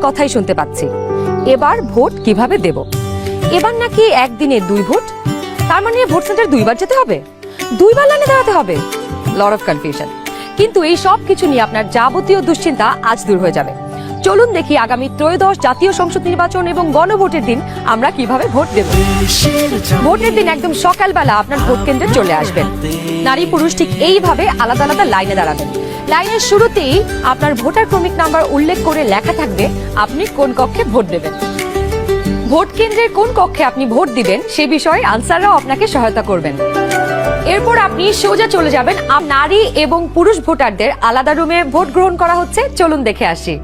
কথাই শুনতে পাচ্ছি। এবার ভোট কিভাবে দেব? এবার নাকি একদিনে 2 ভোট, তার মানে ভোট সেন্টার 2বার যেতে হবে, 2বার লাইনে দাঁড়াতে হবে। Lot of confusion. কিন্তু এই সব কিছু নিয়ে আপনার যাবতীয় দুশ্চিন্তা আজ দূর হয়ে যাবে। চলুন দেখি আগামী ত্রয়োদশ জাতীয় সংসদ নির্বাচন এবং গণভোটের দিন আমরা কিভাবে ভোট দেব। ভোটের দিন একদম সকালবেলা আপনার ভোট কেন্দ্রে চলে আসবেন। নারী পুরুষ ঠিক এইভাবে আলাদা আলাদা লাইনে দাঁড়াবেন। লাইনের শুরুতেই আপনার ভোটার ক্রমিক নাম্বার উল্লেখ করে লেখা থাকবে আপনি কোন কক্ষে ভোট দেবেন। ভোট কেন্দ্রের কোন কক্ষে আপনি ভোট দিবেন সে বিষয়ে আনসাররাও আপনাকে সহায়তা করবেন। এরপর আপনি সোজা চলে যাবেন নারী এবং পুরুষ ভোটারদের আলাদা রুমে ভোট গ্রহণ করা হচ্ছে। চলুন দেখে আসি।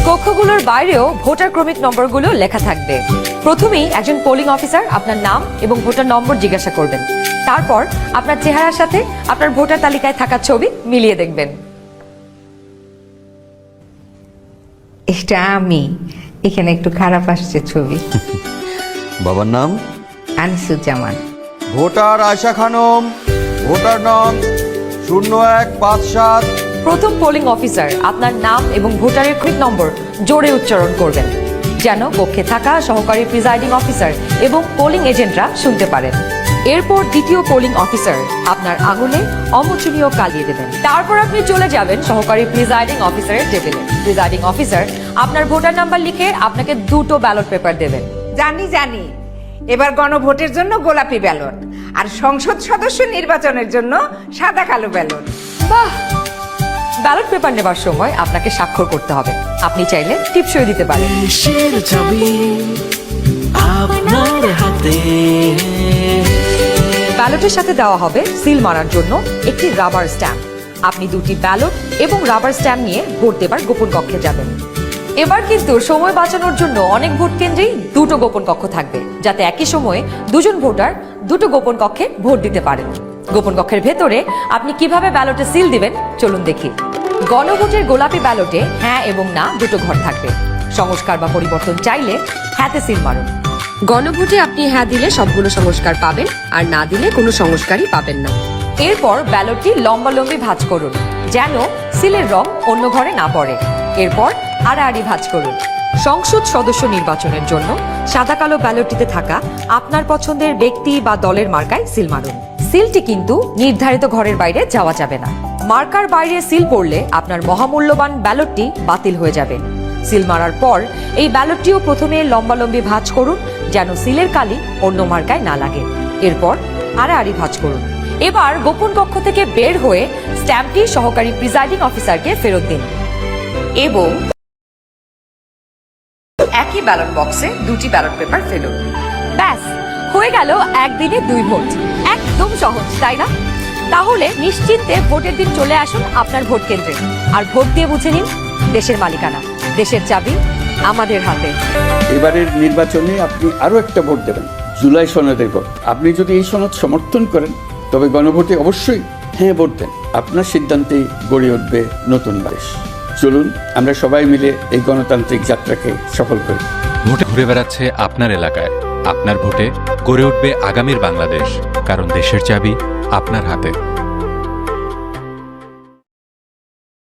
কক্ষগুলোর বাইরেও ভোটার ক্রমিক নম্বরগুলো লেখা থাকবে। প্রথমেই একজন পোলিং অফিসার আপনার নাম এবং ভোটার নম্বর জিজ্ঞাসা করবেন। তারপর আপনার চেহারার সাথে আপনার ভোটার তালিকায় থাকা ছবি মিলিয়ে দেখবেন। এটা আমি, এখানে একটু খারাপ আসছে ছবি। বাবার নাম? আনিসুজ্জামান। ভোটার আয়শা খানম, ভোটার নং 0157। প্রথম পোলিং অফিসার আপনার নাম এবং ভোটারের ক্রমিক নম্বর জোরে উচ্চারণ করবেন, যেন কক্ষে থাকা সহকারী প্রিজাইডিং অফিসার এবং পোলিং এজেন্টরা শুনতে পারেন। এরপর দ্বিতীয় পোলিং অফিসার আপনার আঙুলে অমোচনীয় কালিয়ে দেবেন। তারপর আপনি চলে যাবেন সহকারী প্রিজাইডিং অফিসারের টেবিলে। প্রিজাইডিং অফিসার আপনার ভোটার নাম্বার লিখে আপনাকে 2টো ব্যালট পেপার দেবেন। জানি এবার গণভোটের জন্য গোলাপি ব্যালট, আর সংসদ সদস্য নির্বাচনের জন্য সাদা কালো ব্যালট। বাহ! ব্যালট পেপার নেবার সময় আপনাকে স্বাক্ষর করতে হবে। আপনি চাইলে টিপসই দিতে পারেন। দেশের চাবি আপনার হাতে। ব্যালটের সাথে দেওয়া হবে সিল মারার জন্য একটি রাবার স্ট্যাম্প। আপনি 2টি ব্যালট এবং রাবার স্ট্যাম্প নিয়ে ভোট দেবার গোপন কক্ষে যাবেন। এবার কিন্তু সময় বাঁচানোর জন্য অনেক ভোট কেন্দ্রেই 2টো গোপন কক্ষ থাকবে, যাতে একই সময়ে 2জন ভোটার 2টো গোপন কক্ষে ভোট দিতে পারেন। গোপন কক্ষের ভেতরে আপনি কিভাবে ব্যালটে সিল দিবেন চলুন দেখি। গণভোটের গোলাপি ব্যালটে হ্যাঁ এবং না 2টো ঘর থাকবে। সংস্কার বা পরিবর্তন চাইলে হ্যাঁতে সিল মারুন। গণভোটে আপনি হ্যাঁ দিলে সবগুলো সংস্কার পাবেন, আর না দিলে কোনো সংস্কারই পাবেন না। এরপর ব্যালটটি লম্বালম্বি ভাঁজ করুন, যেন সিলের রং অন্য ঘরে না পড়ে। এরপর আড়াআড়ি ভাঁজ করুন। সংসদ সদস্য নির্বাচনের জন্য সাদা কালো ব্যালটটিতে থাকা আপনার পছন্দের ব্যক্তি বা দলের মার্কায় সিল মারুন। সিলটি কিন্তু নির্ধারিত ঘরের বাইরে যাওয়া যাবে না। মার্কার বাইরে সিল পড়লে আপনার মহামূল্যবান ব্যালটটি বাতিল হয়ে যাবে। সিল মারার পর এই ব্যালটটিও প্রথমে লম্বালম্বি ভাঁজ করুন, যেন সিলের কালি অন্য মার্কায় না লাগে। এরপর আড়াআড়ি ভাঁজ করুন। এবার গোপন কক্ষ থেকে বের হয়ে স্ট্যাম্পটি সহকারী প্রিজাইডিং অফিসারকে ফেরত দিন এবং একই ব্যালট বক্সে 2টি ব্যালট পেপার ফেলুন। ব্যাস, হয়ে গেল একদিনে 2 ভোট। একদম সহজ, তাই না? তাহলে নিশ্চিন্তে ভোটের দিন চলে আসুন আপনার ভোট কেন্দ্রে, আর ভোট দিয়ে বুঝে নিন দেশের মালিকানা, দেশের চাবি আমাদের হাতে। এবারের নির্বাচনে আপনি আরো একটা ভোট দেবেন, জুলাই সনদের ভোট। আপনি যদি এই সনদ সমর্থন করেন তবে গণভোটে অবশ্যই হ্যাঁ ভোট দেন। আপনার সিদ্ধান্তেই গড়ে উঠবে নতুন দেশ। চলুন আমরা সবাই মিলে এই গণতান্ত্রিক যাত্রাকে সফল করি। ভোটে ঘুরে বেড়াচ্ছে আপনার এলাকায়। আপনার ভোটে গড়ে উঠবে আগামীর বাংলাদেশ, কারণ দেশের চাবি আপনার হাতে।